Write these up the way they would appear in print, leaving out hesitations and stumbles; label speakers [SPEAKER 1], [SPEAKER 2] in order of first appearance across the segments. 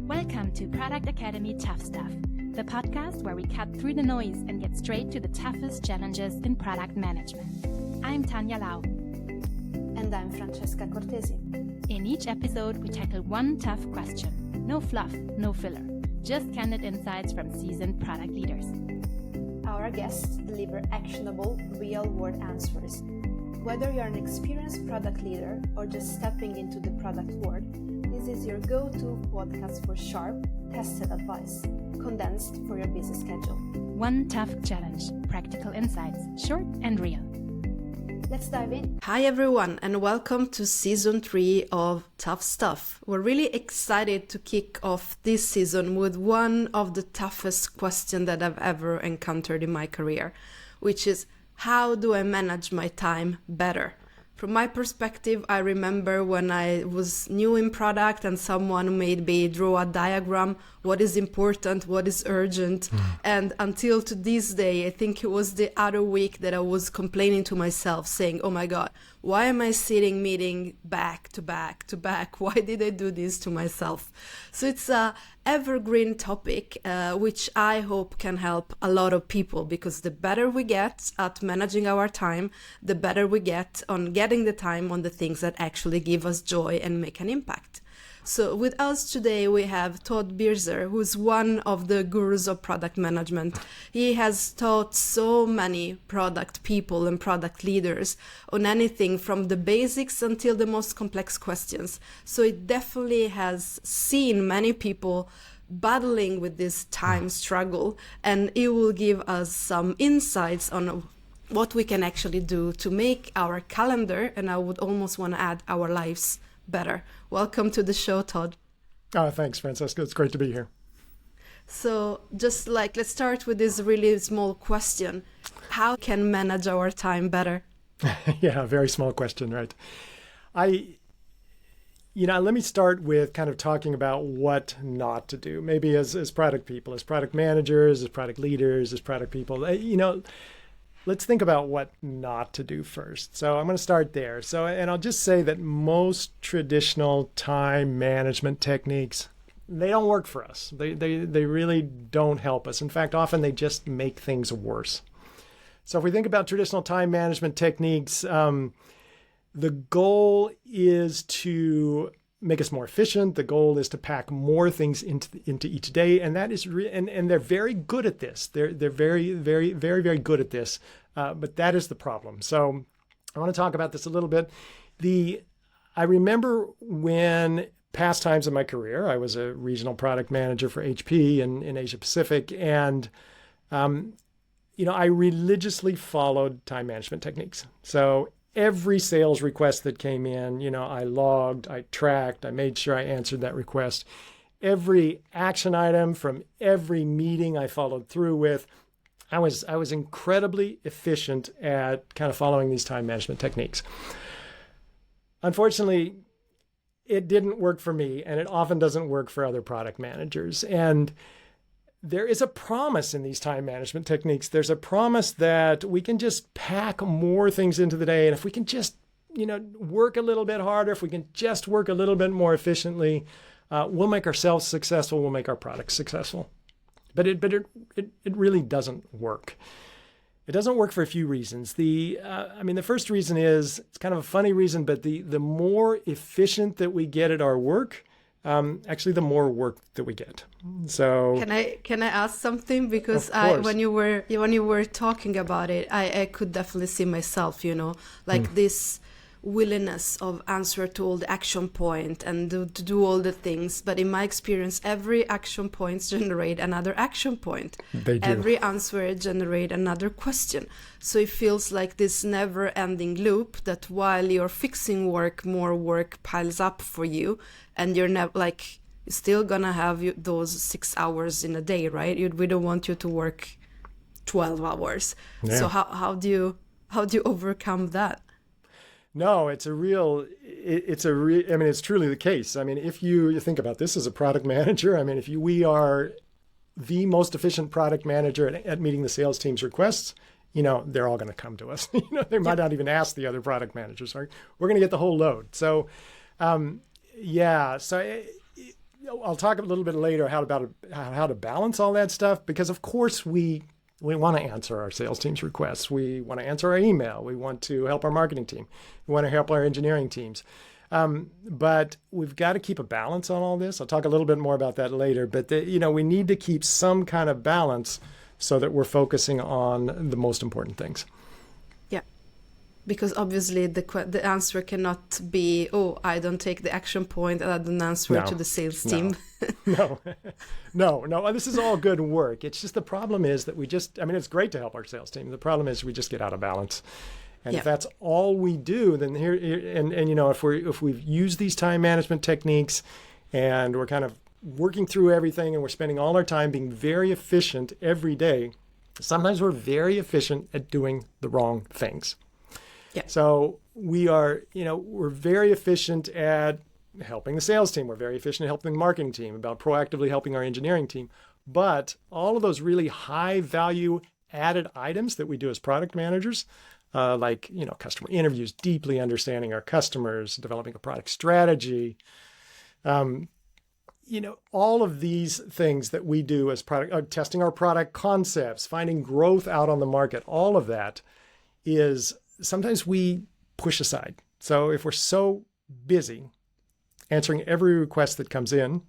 [SPEAKER 1] Welcome to Product Academy Tough Stuff, the podcast where we cut through the noise and get straight to the toughest challenges in product management. I'm Tanya Lau.
[SPEAKER 2] And I'm Francesca Cortesi.
[SPEAKER 1] In each episode, we tackle one tough question. No fluff, no filler. Just candid insights from seasoned product leaders.
[SPEAKER 2] Our guests deliver actionable, real-world answers. Whether you're an experienced product leader or just stepping into the product world, this is your go-to podcast for sharp, tested advice, condensed for your busy schedule.
[SPEAKER 1] One tough challenge, practical insights, short and real.
[SPEAKER 2] Let's dive in.
[SPEAKER 3] Hi everyone, and welcome to season 3 of Tough Stuff. We're really excited to kick off this season with one of the toughest questions that I've ever encountered in my career, which is, how do I manage my time better? From my perspective, I remember when I was new in product and someone made me draw a diagram, what is important, what is urgent. And until to this day, I think it was the other week that I was complaining to myself saying, oh my God, why am I sitting meeting back to back to back? Why did I do this to myself? So it's a evergreen topic, which I hope can help a lot of people, because the better we get at managing our time, the better we get on getting the time on the things that actually give us joy and make an impact. So with us today, we have Todd Birzer, who's one of the gurus of product management. He has taught so many product people and product leaders on anything from the basics until the most complex questions. So it definitely has seen many people battling with this time struggle, and it will give us some insights on what we can actually do to make our calendar, and I would almost want to add our lives, better. Welcome to the show, Todd.
[SPEAKER 4] Oh, thanks, Francesca. It's great to be here.
[SPEAKER 3] So just let's start with this really small question. How can manage our time better?
[SPEAKER 4] Yeah, very small question, right? Let me start with kind of talking about what not to do. Maybe as product people, as product managers, as product leaders, as product people, let's think about what not to do first. So I'm going to start there. And I'll just say that most traditional time management techniques, they don't work for us. They really don't help us. In fact, often they just make things worse. So if we think about traditional time management techniques, the goal is to make us more efficient. The goal is to pack more things into each day, and that is and they're very good at this. They're very, very, very, very good at this. But that is the problem. So I want to talk about this a little bit. I remember when past times in my career, I was a regional product manager for HP in Asia Pacific, and I religiously followed time management techniques. So every sales request that came in, I logged, I tracked, I made sure I answered that request. Every action item from every meeting I followed through with. I was incredibly efficient at kind of following these time management techniques. Unfortunately, it didn't work for me, and it often doesn't work for other product managers. And there is a promise in these time management techniques. There's a promise that we can just pack more things into the day. And if we can just, work a little bit harder, if we can just work a little bit more efficiently, we'll make ourselves successful, we'll make our products successful. But it really doesn't work. It doesn't work for a few reasons. The first reason is, it's kind of a funny reason, but the more efficient that we get at our work, actually the more work that we get. So
[SPEAKER 3] can I ask something? Because when you were talking about it, I could definitely see myself, this willingness of answer to all the action point and to do all the things. But in my experience, every action point generate another action point.
[SPEAKER 4] They do.
[SPEAKER 3] Every answer generate another question. So it feels like this never-ending loop that while you're fixing work, more work piles up for you, and you're you're still gonna have those 6 hours in a day, right? We don't want you to work 12 hours. Yeah. So how do you overcome that?
[SPEAKER 4] No, it's truly the case. If you think about this as a product manager, we are the most efficient product manager at meeting the sales team's requests, they're all going to come to us. They might not even ask the other product managers. We're going to get the whole load. So, I'll talk a little bit later how to balance all that stuff, because of course we want to answer our sales team's requests. We want to answer our email. We want to help our marketing team. We want to help our engineering teams. But we've got to keep a balance on all this. I'll talk a little bit more about that later. But we need to keep some kind of balance so that we're focusing on the most important things.
[SPEAKER 3] Yeah, because obviously the answer cannot be, oh, I don't take the action point and I don't answer to the sales team.
[SPEAKER 4] No. This is all good work. It's just the problem is that it's great to help our sales team. The problem is we just get out of balance. And if that's all we do, then if we've used these time management techniques and we're kind of working through everything and we're spending all our time being very efficient every day, sometimes we're very efficient at doing the wrong things. Yeah. So we're very efficient at helping the sales team. We're very efficient at helping the marketing team, about proactively helping our engineering team. But all of those really high value added items that we do as product managers, like customer interviews, deeply understanding our customers, developing a product strategy, all of these things that we do as testing our product concepts, finding growth out on the market, all of that is sometimes we push aside. So if we're so busy answering every request that comes in,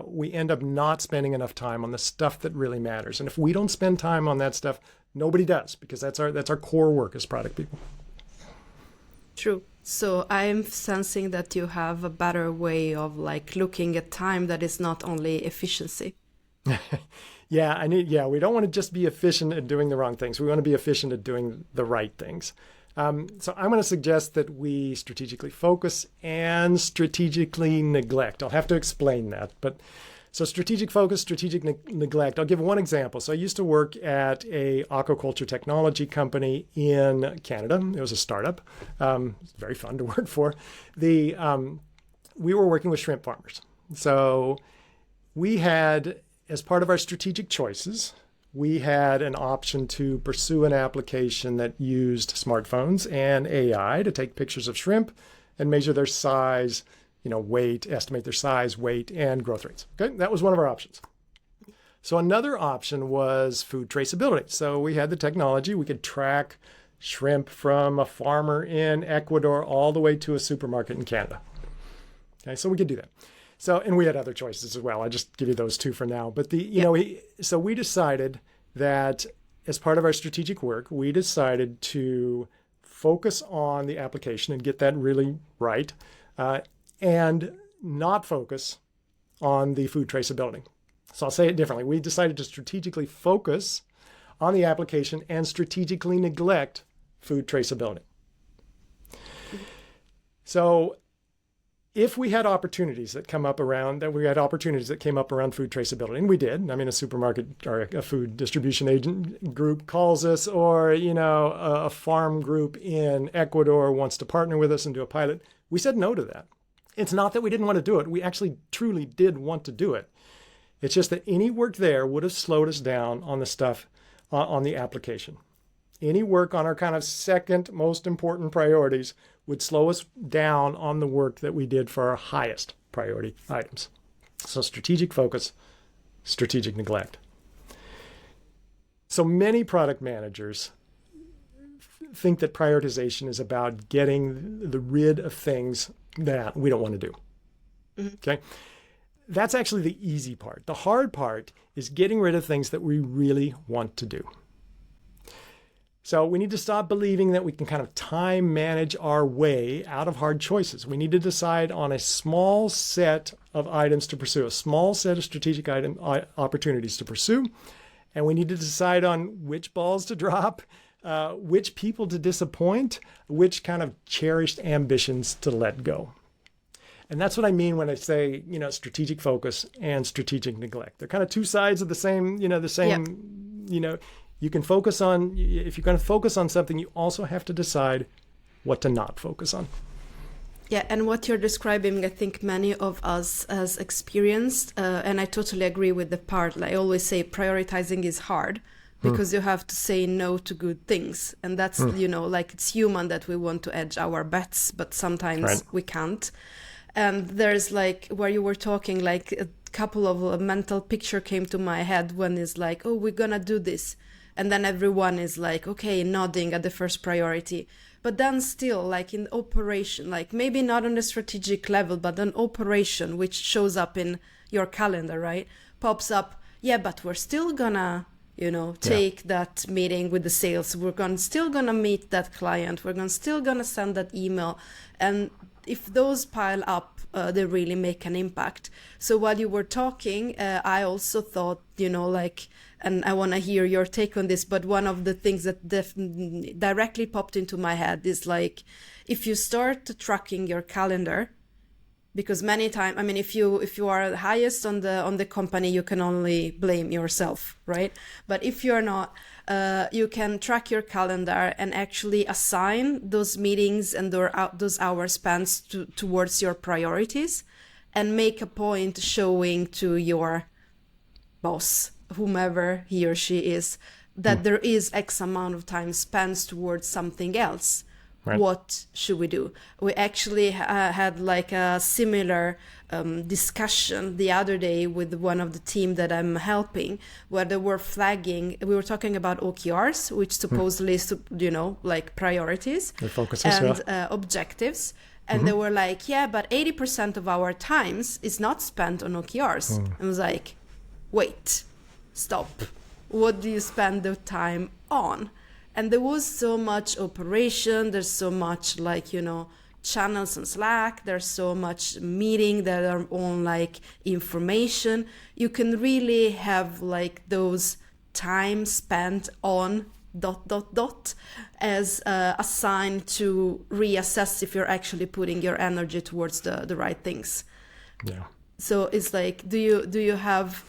[SPEAKER 4] we end up not spending enough time on the stuff that really matters. And if we don't spend time on that stuff, nobody does, because that's our core work as product people.
[SPEAKER 3] True. So I'm sensing that you have a better way of looking at time that is not only efficiency.
[SPEAKER 4] Yeah, we don't want to just be efficient at doing the wrong things. We want to be efficient at doing the right things. So I'm going to suggest that we strategically focus and strategically neglect. I'll have to explain that. So strategic focus, strategic neglect. I'll give one example. So I used to work at a aquaculture technology company in Canada. It was a startup. It's very fun to work for. We were working with shrimp farmers. So we had, as part of our strategic choices, we had an option to pursue an application that used smartphones and AI to take pictures of shrimp and measure their size, weight, estimate their size, weight, and growth rates. Okay, that was one of our options. So another option was food traceability. So we had the technology. We could track shrimp from a farmer in Ecuador all the way to a supermarket in Canada. Okay, so we could do that. So, and we had other choices as well. I just give you those two for now. But so we decided that as part of our strategic work, we decided to focus on the application and get that really right, and not focus on the food traceability. So I'll say it differently. We decided to strategically focus on the application and strategically neglect food traceability. So if we had opportunities that came up around food traceability, and we did. A supermarket or a food distribution agent group calls us, or, a farm group in Ecuador wants to partner with us and do a pilot. We said no to that. It's not that we didn't want to do it. We actually truly did want to do it. It's just that any work there would have slowed us down on the stuff on the application. Any work on our kind of second most important priorities would slow us down on the work that we did for our highest priority items. So strategic focus, strategic neglect. So many product managers think that prioritization is about getting rid of things that we don't want to do. Mm-hmm. Okay? That's actually the easy part. The hard part is getting rid of things that we really want to do. So we need to stop believing that we can kind of time manage our way out of hard choices. We need to decide on a small set of items to pursue, a small set of strategic opportunities to pursue, and we need to decide on which balls to drop, which people to disappoint, which kind of cherished ambitions to let go. And that's what I mean when I say, strategic focus and strategic neglect. They're kind of two sides of the same, you can focus on, if you're going to focus on something, you also have to decide what to not focus on.
[SPEAKER 3] Yeah, and what you're describing, I think many of us has experienced, and I totally agree with the part. I always say prioritizing is hard because you have to say no to good things. And that's, it's human that we want to edge our bets, but sometimes we can't. And there's like, where you were talking, like a couple of mental picture came to my head when it's like, oh, we're gonna do this. And then everyone is like, okay, nodding at the first priority. But then still, like in operation, like maybe not on the strategic level, but on operation, which shows up in your calendar, right? Pops up, yeah, but we're still gonna, take that meeting with the sales. We're still gonna meet that client. We're still gonna send that email. And if those pile up, they really make an impact. So while you were talking, I also thought, and I want to hear your take on this, but one of the things that directly popped into my head is like, if you start tracking your calendar, because many times, I mean, if you are the highest on the company, you can only blame yourself, right? But if you're not, you can track your calendar and actually assign those meetings and those hours spent towards your priorities, and make a point showing to your boss, whomever he or she is, that there is X amount of time spent towards something else. Right. What should we do? We actually had like a similar discussion the other day with one of the team that I'm helping, where they were flagging, we were talking about OKRs, which supposedly is, like priorities and objectives. And they were like, yeah, but 80% of our times is not spent on OKRs. And I was like, wait, stop. What do you spend the time on? And there was so much operation, there's so much channels on Slack, there's so much meeting that are on information. You can really have those time spent on ... as a sign to reassess if you're actually putting your energy towards the right things.
[SPEAKER 4] Yeah.
[SPEAKER 3] So it's like, do you have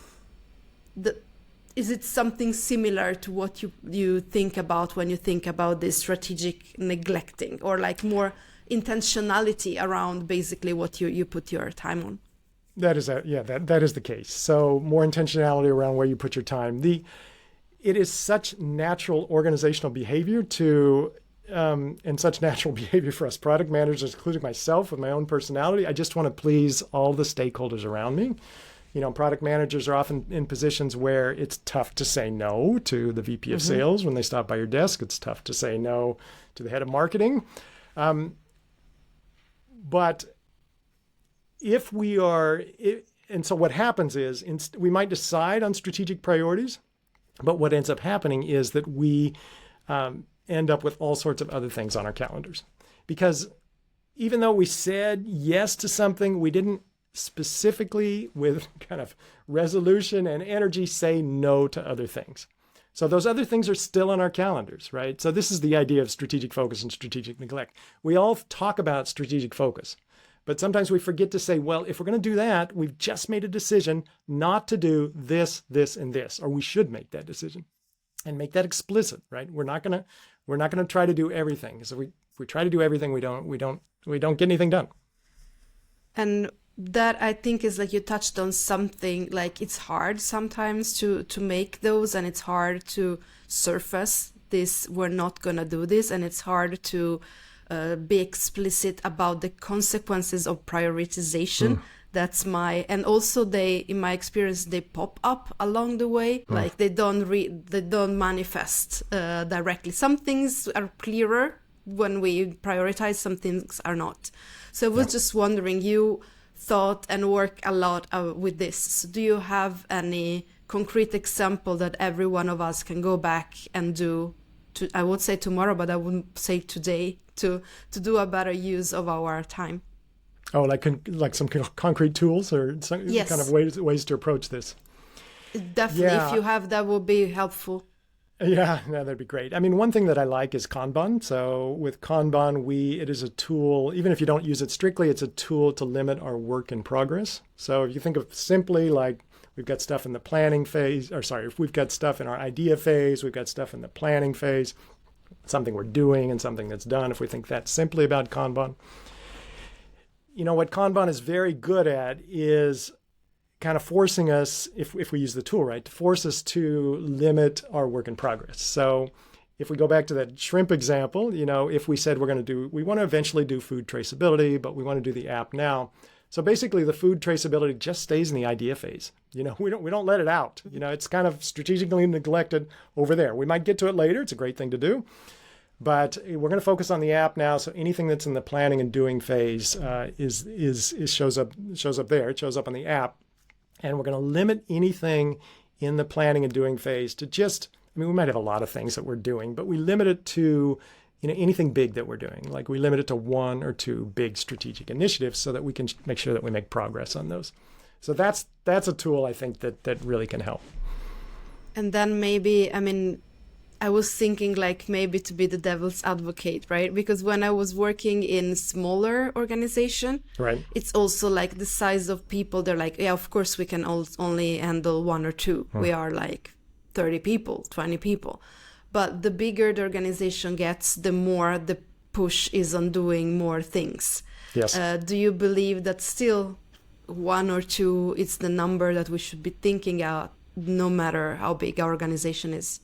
[SPEAKER 3] is it something similar to what you think about when you think about this strategic neglecting, or more intentionality around basically what you put your time on?
[SPEAKER 4] That is that is the case. So more intentionality around where you put your time. It is such natural organizational behavior and such natural behavior for us product managers, including myself with my own personality. I just want to please all the stakeholders around me. Product managers are often in positions where it's tough to say no to the VP of sales when they stop by your desk. It's tough to say no to the head of marketing. But if we are, and so what happens is we might decide on strategic priorities, but what ends up happening is that we end up with all sorts of other things on our calendars. Because even though we said yes to something, we didn't specifically with kind of resolution and energy say no to other things. So those other things are still on our calendars, right? So this is the idea of strategic focus and strategic neglect. We all talk about strategic focus, but sometimes we forget to say, well, if we're going to do that, we've just made a decision not to do this, this, and this, or we should make that decision and make that explicit, right? We're not going to try to do everything. So if we try to do everything, we don't get anything done.
[SPEAKER 3] And that, I think, is you touched on something, it's hard sometimes to make those, and it's hard to surface this, we're not gonna do this, and it's hard to be explicit about the consequences of prioritization. That's and also in my experience, they pop up along the way, they don't manifest directly. Some things are clearer when we prioritize, some things are not. So I was just wondering, you thought and work a lot with this. So do you have any concrete example that every one of us can go back and do, I would say tomorrow, but I wouldn't say today, to do a better use of our time?
[SPEAKER 4] Oh, like some concrete tools or some kind of ways to approach this?
[SPEAKER 3] Definitely. Yeah. If you have, that would be helpful.
[SPEAKER 4] Yeah, that'd be great. I mean, one thing that I like is Kanban. So with Kanban, it is a tool, even if you don't use it strictly, it's a tool to limit our work in progress. So if you think of simply we've got stuff in the planning phase, if we've got stuff in our idea phase, we've got stuff in the planning phase, something we're doing and something that's done. If we think that's simply about Kanban, what Kanban is very good at is kind of forcing us, if we use the tool right, to force us to limit our work in progress. So if we go back to that shrimp example, if we said we want to eventually do food traceability, but we want to do the app now, So basically the food traceability just stays in the idea phase. We don't let it out. It's kind of strategically neglected over there. We might get to it later. It's a great thing to do. But we're going to focus on the app now. So anything that's in the planning and doing phase shows up there. It shows up on the app. And we're going to limit anything in the planning and doing phase to we might have a lot of things that we're doing, but we limit it to anything big that we're doing. Like we limit it to 1 or 2 big strategic initiatives so that we can make sure that we make progress on those. So that's a tool I think that really can help.
[SPEAKER 3] And then maybe, I was thinking like maybe to be the devil's advocate, right? Because when I was working in smaller organization,
[SPEAKER 4] right,
[SPEAKER 3] it's also like the size of people. They're like, yeah, of course we can only handle 1 or 2. We are like 30 people, 20 people. But the bigger the organization gets, the more the push is on doing more things.
[SPEAKER 4] Yes.
[SPEAKER 3] Do you believe that still 1 or 2 is the number that we should be thinking out, no matter how big our organization is?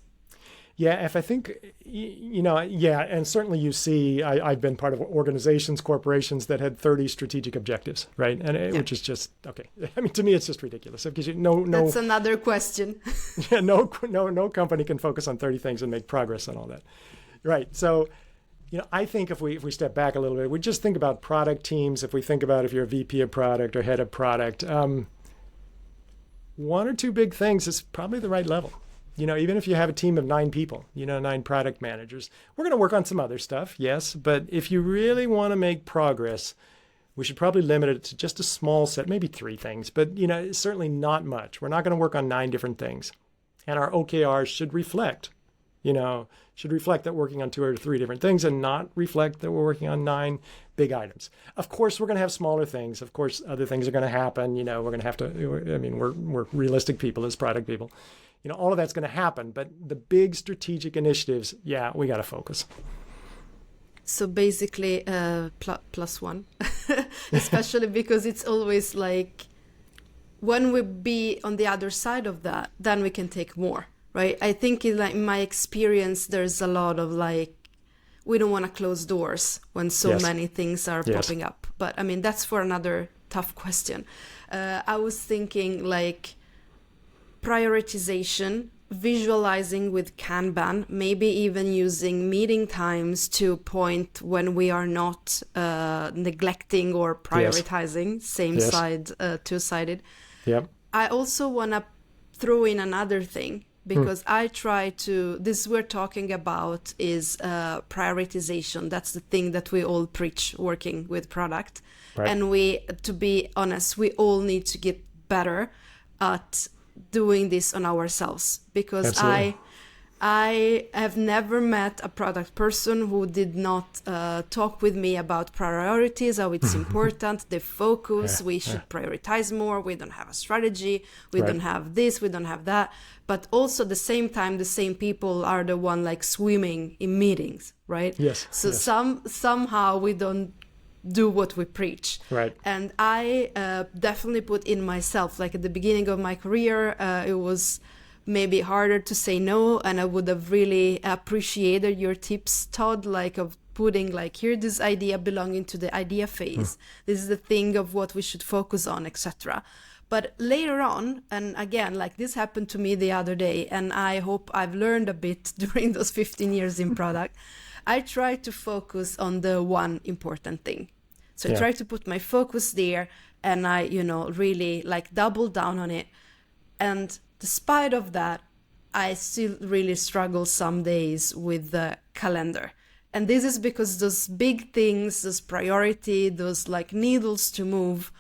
[SPEAKER 4] Yeah, if I think, and certainly you see, I've been part of organizations, corporations that had 30 strategic objectives, right? And which is just, okay. To me, it's just ridiculous. Because
[SPEAKER 3] That's another question.
[SPEAKER 4] Yeah, no company can focus on 30 things and make progress on all that. Right. So, I think if we step back a little bit, we just think about product teams. If we think about if you're a VP of product or head of product, 1 or 2 big things is probably the right level. Even if you have a team of 9 people, 9 product managers, we're going to work on some other stuff, yes. But if you really want to make progress, we should probably limit it to just a small set, maybe 3 things, but, certainly not much. We're not going to work on 9 different things. And our OKRs should reflect that we're working on 2 or 3 different things and not reflect that we're working on 9 big items. Of course, we're going to have smaller things. Of course, other things are going to happen. We're going to have to, we're realistic people as product people. All of that's going to happen, but the big strategic initiatives, we got to focus.
[SPEAKER 3] So basically, +1, especially because it's always like when we be on the other side of that, then we can take more, right? I think in my experience, there's a lot of we don't want to close doors when so many things are popping up. But that's for another tough question. I was thinking prioritization, visualizing with Kanban, maybe even using meeting times to point when we are not neglecting or prioritizing, same side, 2-sided.
[SPEAKER 4] Yep.
[SPEAKER 3] I also want to throw in another thing because I try to, this we're talking about is prioritization. That's the thing that we all preach working with product.
[SPEAKER 4] Right.
[SPEAKER 3] And to be honest, we all need to get better at doing this on ourselves because
[SPEAKER 4] Absolutely.
[SPEAKER 3] I have never met a product person who did not talk with me about priorities, how it's important, the focus, we should prioritize more, we don't have a strategy, we don't have this, we don't have that. But also at the same time, the same people are the one swimming in meetings, right?
[SPEAKER 4] Yes.
[SPEAKER 3] So somehow we don't do what we preach.
[SPEAKER 4] Right.
[SPEAKER 3] And I definitely put in myself, at the beginning of my career, it was maybe harder to say no, and I would have really appreciated your tips, Todd, of putting here this idea belonging to the idea phase. This is the thing of what we should focus on, etc. But later on, and again, this happened to me the other day, and I hope I've learned a bit during those 15 years in product, I try to focus on the one important thing. So I try to put my focus there, and I, really double down on it. And despite of that, I still really struggle some days with the calendar. And this is because those big things, those priority, those needles to move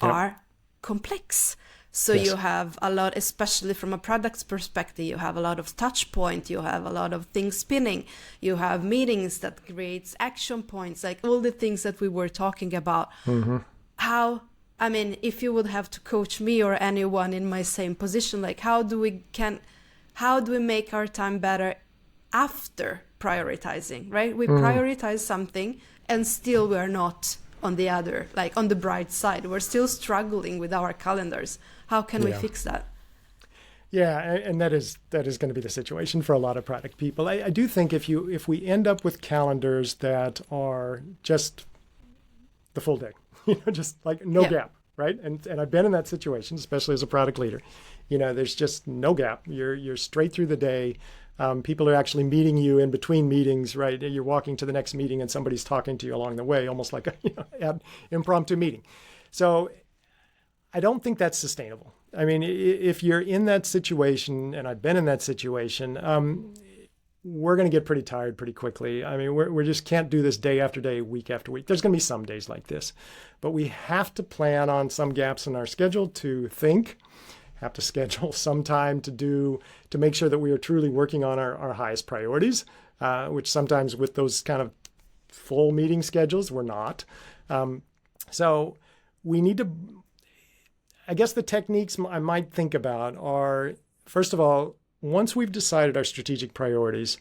[SPEAKER 3] are complex. So you have a lot, especially from a product's perspective, you have a lot of touch point, you have a lot of things spinning, you have meetings that creates action points, all the things that we were talking about. How, if you would have to coach me or anyone in my same position, how do we make our time better after prioritizing, right? We prioritize something and still we're not on the other, on the bright side. We're still struggling with our calendars. How can we fix that?
[SPEAKER 4] Yeah, and that is going to be the situation for a lot of product people. I do think if we end up with calendars that are just the full day, just no gap, right? And I've been in that situation, especially as a product leader. There's just no gap. You're straight through the day. People are actually meeting you in between meetings, right? You're walking to the next meeting and somebody's talking to you along the way, almost like an impromptu meeting. So I don't think that's sustainable. I mean, if you're in that situation, and I've been in that situation, we're going to get pretty tired pretty quickly. I mean, we just can't do this day after day, week after week. There's going to be some days like this, but we have to plan on some gaps in our schedule to think, have to schedule some time to make sure that we are truly working on our highest priorities, which sometimes with those kind of full meeting schedules, we're not. So we need to, I guess the techniques I might think about are, first of all, once we've decided our strategic priorities,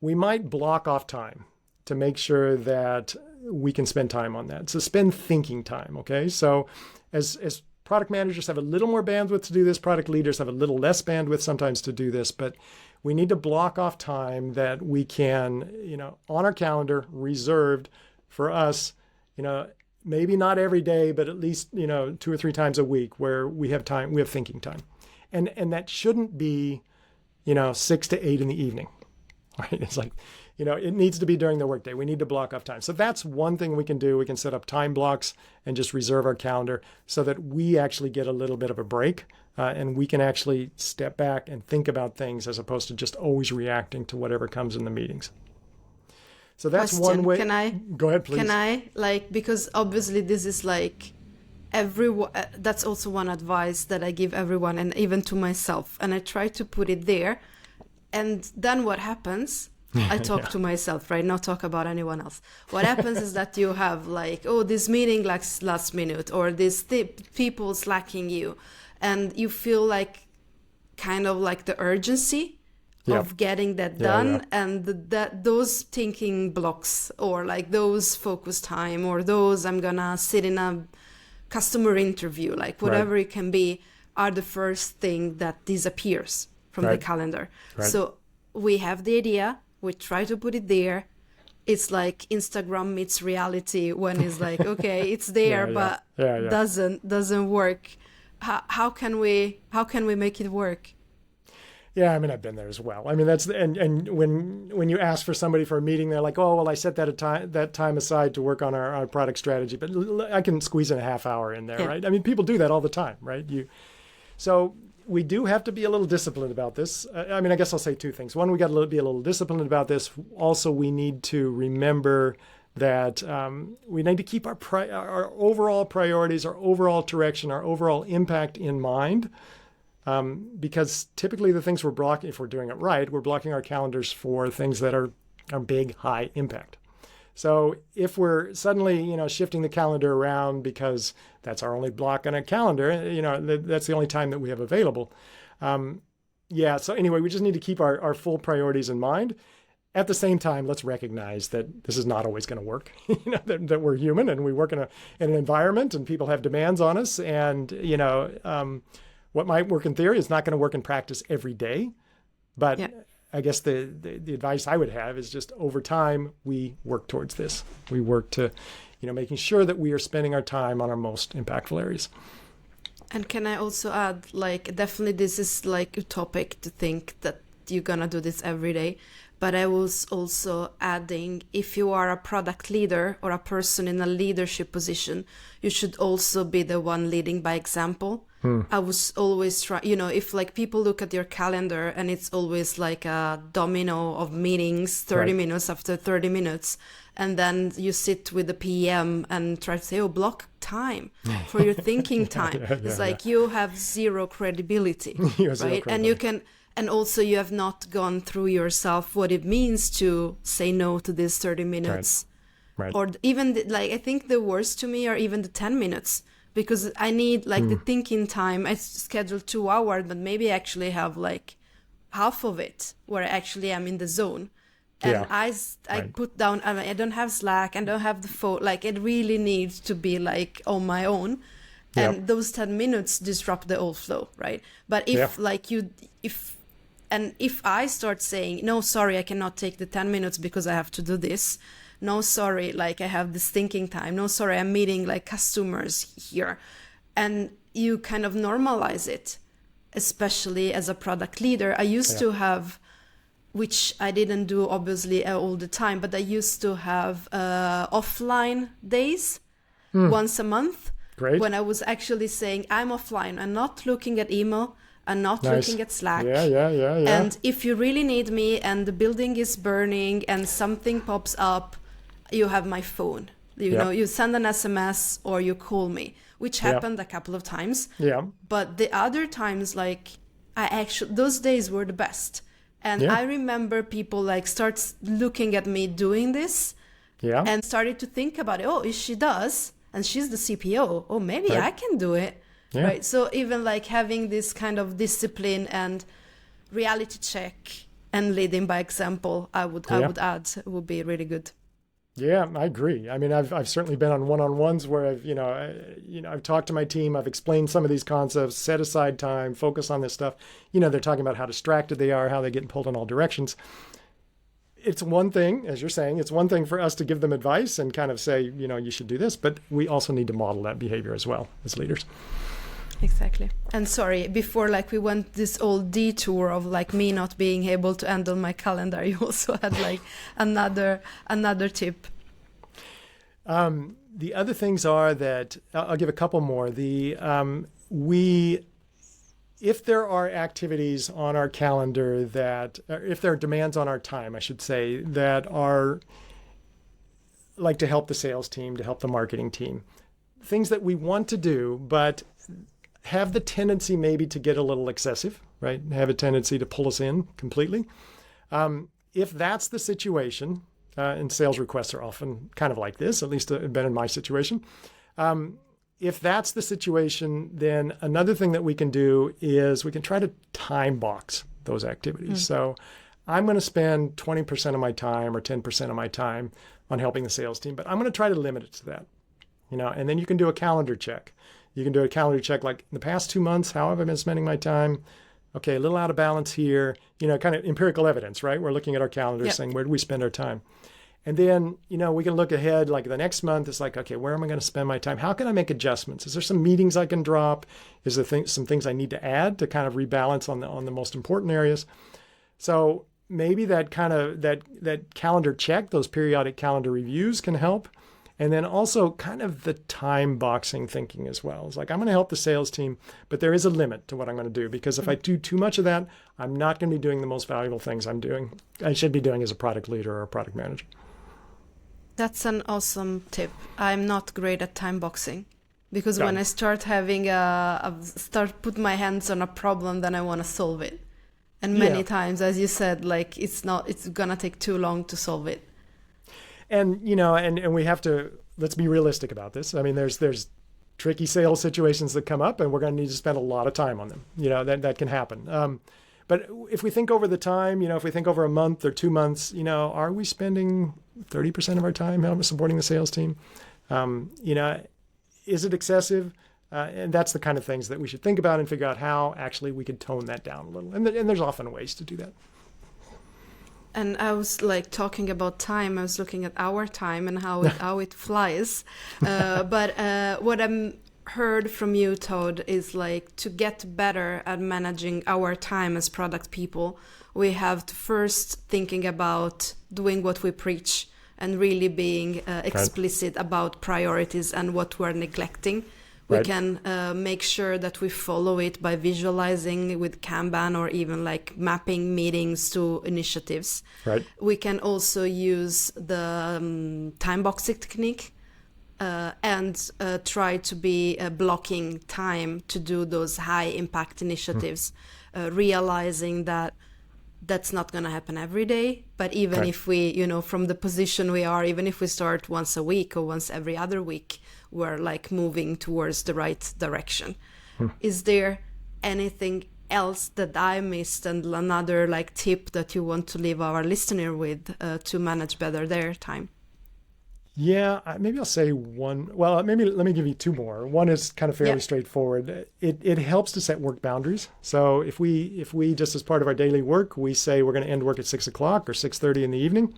[SPEAKER 4] we might block off time to make sure that we can spend time on that. So spend thinking time, okay? So as product managers have a little more bandwidth to do this, product leaders have a little less bandwidth sometimes to do this, but we need to block off time that we can, on our calendar, reserved for us, maybe not every day, but at least, 2 or 3 times a week where we have time, we have thinking time. And that shouldn't be, 6 to 8 in the evening, right? It's like, it needs to be during the workday. We need to block off time. So that's one thing we can do. We can set up time blocks and just reserve our calendar so that we actually get a little bit of a break and we can actually step back and think about things as opposed to just always reacting to whatever comes in the meetings. So that's one way. Go ahead, please.
[SPEAKER 3] Can I, because obviously this is like, that's also one advice that I give everyone and even to myself, and I try to put it there, and then what happens, I talk to myself, right? Not talk about anyone else. What happens is that you have this meeting last minute, or this people slacking you, and you feel like kind of like the urgency of getting that done, and those thinking blocks, or like those focus time, or those I'm gonna sit in a customer interview, like whatever it can be, are the first thing that disappears from the calendar. So we have the idea, we try to put it there. It's like Instagram meets reality when it's like, okay, it's there, but doesn't work. How can we make it work?
[SPEAKER 4] Yeah, I mean, I've been there as well. I mean, that's and when you ask for somebody for a meeting, they're like, "Oh, well, I set that time aside to work on our product strategy, but I can squeeze in a half hour in there, right?" I mean, people do that all the time, right? So we do have to be a little disciplined about this. I mean, I guess I'll say 2 things. One, we got to be a little disciplined about this. Also, we need to remember that we need to keep our overall priorities, our overall direction, our overall impact in mind. Because typically the things we're blocking, if we're doing it right, we're blocking our calendars for things that are big, high impact. So if we're suddenly, shifting the calendar around because that's our only block on a calendar, that's the only time that we have available. So anyway, we just need to keep our full priorities in mind. At the same time, let's recognize that this is not always going to work, that we're human and we work in an environment and people have demands on us, and, what might work in theory is not going to work in practice every day. But I guess the advice I would have is just over time, we work towards this. We work to, making sure that we are spending our time on our most impactful areas.
[SPEAKER 3] And can I also add, definitely this is like utopic to think that you're going to do this every day. But I was also adding, if you are a product leader or a person in a leadership position, you should also be the one leading by example. I was always trying, if people look at your calendar and it's always like a domino of meetings, 30 minutes after 30 minutes, and then you sit with the PM and try to say, block time for your thinking time. You have zero credibility, right? And you can... And also you have not gone through yourself what it means to say no to this 30 minutes. Right. Or even, I think the worst to me are even the 10 minutes. Because I need, the thinking time. I schedule 2 hours, but maybe I actually have, half of it where I actually am in the zone. And I put down, I don't have Slack, I don't have the phone. It really needs to be, on my own. And those 10 minutes disrupt the whole flow, right? But if I start saying, no, sorry, I cannot take the 10 minutes because I have to do this, no, sorry, like I have this thinking time. No, sorry, I'm meeting like customers here. And you kind of normalize it, especially as a product leader. I used to have, which I didn't do obviously all the time, but I used to have offline days once a month.
[SPEAKER 4] Great.
[SPEAKER 3] When I was actually saying I'm offline, I'm not looking at email, I'm not looking at Slack.
[SPEAKER 4] Yeah.
[SPEAKER 3] And if you really need me and the building is burning and something pops up, you have my phone. You know, you send an SMS or you call me, which happened a couple of times.
[SPEAKER 4] Yeah.
[SPEAKER 3] But the other times, like those days were the best. And I remember people like start looking at me doing this and started to think about it. Oh, if she does, and she's the CPO, oh, maybe I can do it.
[SPEAKER 4] Yeah.
[SPEAKER 3] Right. So even like having this kind of discipline and reality check and leading by example, I would add would be really good.
[SPEAKER 4] Yeah, I agree. I mean, I've certainly been on one-on-ones where I've talked to my team, I've explained some of these concepts, set aside time, focus on this stuff. They're talking about how distracted they are, how they're getting pulled in all directions. It's one thing, as you're saying, it's one thing for us to give them advice and kind of say, you should do this, but we also need to model that behavior as well as leaders.
[SPEAKER 3] Exactly. And sorry, before like we went this old detour of like me not being able to handle my calendar, you also had like another tip.
[SPEAKER 4] The other things are that I'll give a couple more. If there are activities on our calendar if there are demands on our time, I should say, that are like to help the sales team, to help the marketing team, things that we want to do, but have the tendency maybe to get a little excessive, right? Have a tendency to pull us in completely. If that's the situation, and sales requests are often kind of like this, at least been in my situation. If that's the situation, then another thing that we can do is we can try to time box those activities. So I'm going to spend 20% of my time or 10% of my time on helping the sales team, but I'm going to try to limit it to that. And then you can do a calendar check. You can do a calendar check like in the past 2 months, how have I been spending my time? Okay, a little out of balance here, kind of empirical evidence, right? We're looking at our calendar saying, where do we spend our time? And then, we can look ahead, like the next month, it's like, okay, where am I going to spend my time? How can I make adjustments? Is there some meetings I can drop? Is there some things I need to add to kind of rebalance on the most important areas? So maybe that kind of, that calendar check, those periodic calendar reviews can help. And then also kind of the time boxing thinking as well. It's like, I'm going to help the sales team, but there is a limit to what I'm going to do, because if I do too much of that, I'm not going to be doing the most valuable things I should be doing as a product leader or a product manager.
[SPEAKER 3] That's an awesome tip. I'm not great at time boxing, because when I start having put my hands on a problem, then I want to solve it. And many times, as you said, like it's going to take too long to solve it.
[SPEAKER 4] And, and we have to, let's be realistic about this. I mean, there's tricky sales situations that come up, and we're going to need to spend a lot of time on them. That can happen. But if we think over the time, if we think over a month or 2 months, are we spending 30% of our time supporting the sales team? Is it excessive? And that's the kind of things that we should think about and figure out how actually we could tone that down a little. And there's often ways to do that.
[SPEAKER 3] And I was like talking about time. I was looking at our time and how it flies. But what I'm heard from you, Todd, is like to get better at managing our time as product people, we have to first thinking about doing what we preach and really being explicit about priorities and what we're neglecting. We can make sure that we follow it by visualizing with Kanban or even like mapping meetings to initiatives.
[SPEAKER 4] Right.
[SPEAKER 3] We can also use the time boxing technique and try to be blocking time to do those high impact initiatives, realizing that that's not going to happen every day. But even if we, from the position we are, even if we start once a week or once every other week, we're like moving towards the right direction. Is there anything else that I missed and another like tip that you want to leave our listener with to manage better their time?
[SPEAKER 4] Yeah, maybe I'll say one. Well, maybe let me give you two more. One is kind of fairly straightforward. It helps to set work boundaries. So if we just as part of our daily work, we say we're going to end work at 6 o'clock or 6:30 in the evening,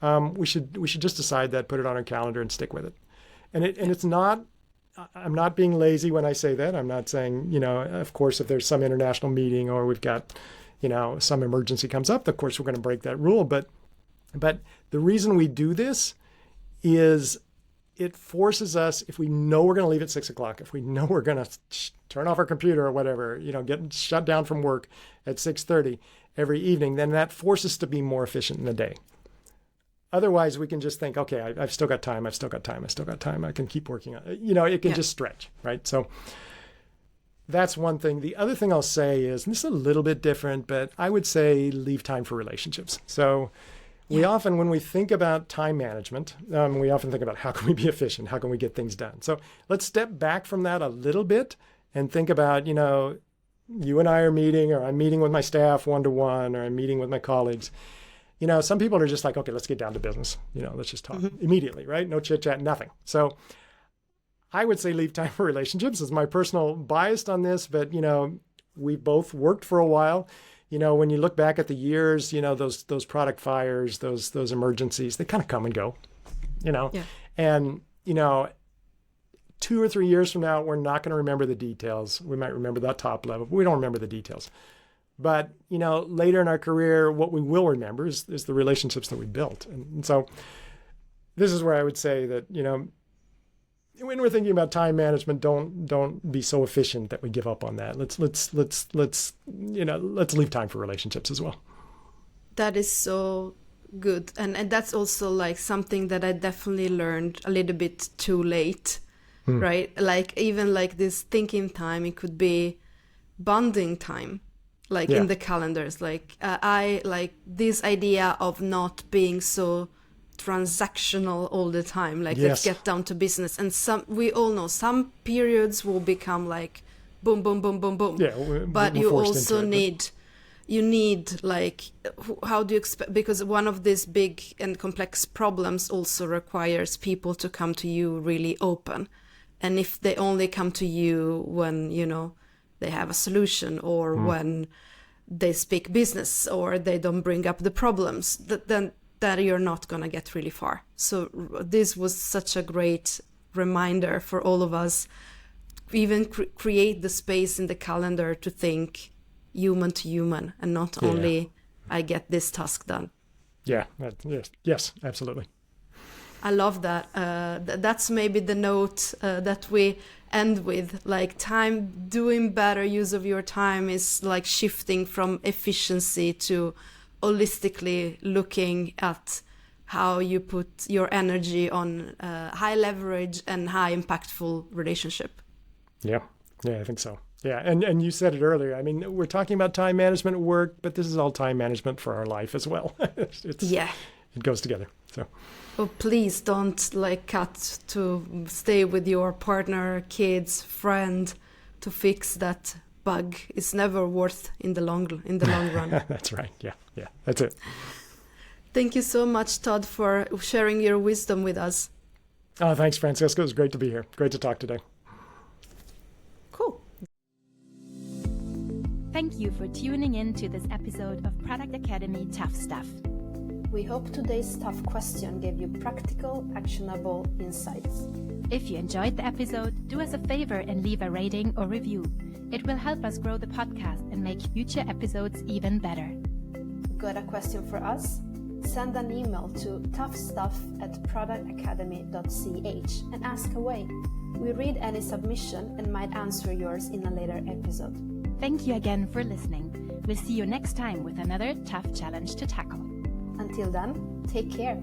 [SPEAKER 4] we should just decide that, put it on our calendar, and stick with it. And it's not. I'm not being lazy when I say that. I'm not saying, of course, if there's some international meeting or we've got, some emergency comes up, of course, we're going to break that rule. But the reason we do this is it forces us, if we know we're going to leave at 6 o'clock, if we know we're going to turn off our computer or whatever, get shut down from work at 6:30 every evening, then that forces us to be more efficient in the day. Otherwise, we can just think, okay, I've still got time. I can keep working on it. It can just stretch, right? So that's one thing. The other thing I'll say is, and this is a little bit different, but I would say leave time for relationships. So we often, when we think about time management, we often think about how can we be efficient? How can we get things done? So let's step back from that a little bit and think about, you and I are meeting, or I'm meeting with my staff one-to-one, or I'm meeting with my colleagues. Some people are just like, okay, let's get down to business. Let's just talk immediately, right? No chit chat, nothing. So I would say leave time for relationships is my personal bias on this, but, we both worked for a while. When you look back at the years, those product fires, those emergencies, they kind of come and go, and, 2 or 3 years from now, we're not going to remember the details. We might remember that top level, but we don't remember the details. But, later in our career, what we will remember is the relationships that we built. And so this is where I would say that, when we're thinking about time management, don't be so efficient that we give up on that. Let's leave time for relationships as well.
[SPEAKER 3] That is so good. And that's also like something that I definitely learned a little bit too late, right? Like even like this thinking time, it could be bonding time. In the calendars, I like this idea of not being so transactional all the time. Let's get down to business. And we all know some periods will become like boom, boom, boom, boom, boom.
[SPEAKER 4] Yeah,
[SPEAKER 3] but you also need, how do you expect? Because one of these big and complex problems also requires people to come to you really open. And if they only come to you when, they have a solution, or when they speak business, or they don't bring up the problems, then that you're not going to get really far. So this was such a great reminder for all of us, even create the space in the calendar to think human to human, and not only I get this task done.
[SPEAKER 4] Yeah, yes, absolutely.
[SPEAKER 3] I love that. That's maybe the note that we end with. Time, doing better use of your time is like shifting from efficiency to holistically looking at how you put your energy on high leverage and high impactful relationship.
[SPEAKER 4] Yeah, I think so. Yeah, and you said it earlier. I mean, we're talking about time management at work, but this is all time management for our life as well. It goes together. So.
[SPEAKER 3] Well, please don't cut to stay with your partner, kids, friend to fix that bug. It's never worth in the long run.
[SPEAKER 4] That's right. Yeah, that's it.
[SPEAKER 3] Thank you so much, Todd, for sharing your wisdom with us.
[SPEAKER 4] Oh, thanks, Francesca. It was great to be here. Great to talk today.
[SPEAKER 3] Cool.
[SPEAKER 1] Thank you for tuning in to this episode of Product Academy Tough Stuff.
[SPEAKER 2] We hope today's tough question gave you practical, actionable insights.
[SPEAKER 1] If you enjoyed the episode, do us a favor and leave a rating or review. It will help us grow the podcast and make future episodes even better.
[SPEAKER 2] Got a question for us? Send an email to toughstuff@productacademy.ch and ask away. We read any submission and might answer yours in a later episode.
[SPEAKER 1] Thank you again for listening. We'll see you next time with another tough challenge to tackle.
[SPEAKER 2] Until then, take care.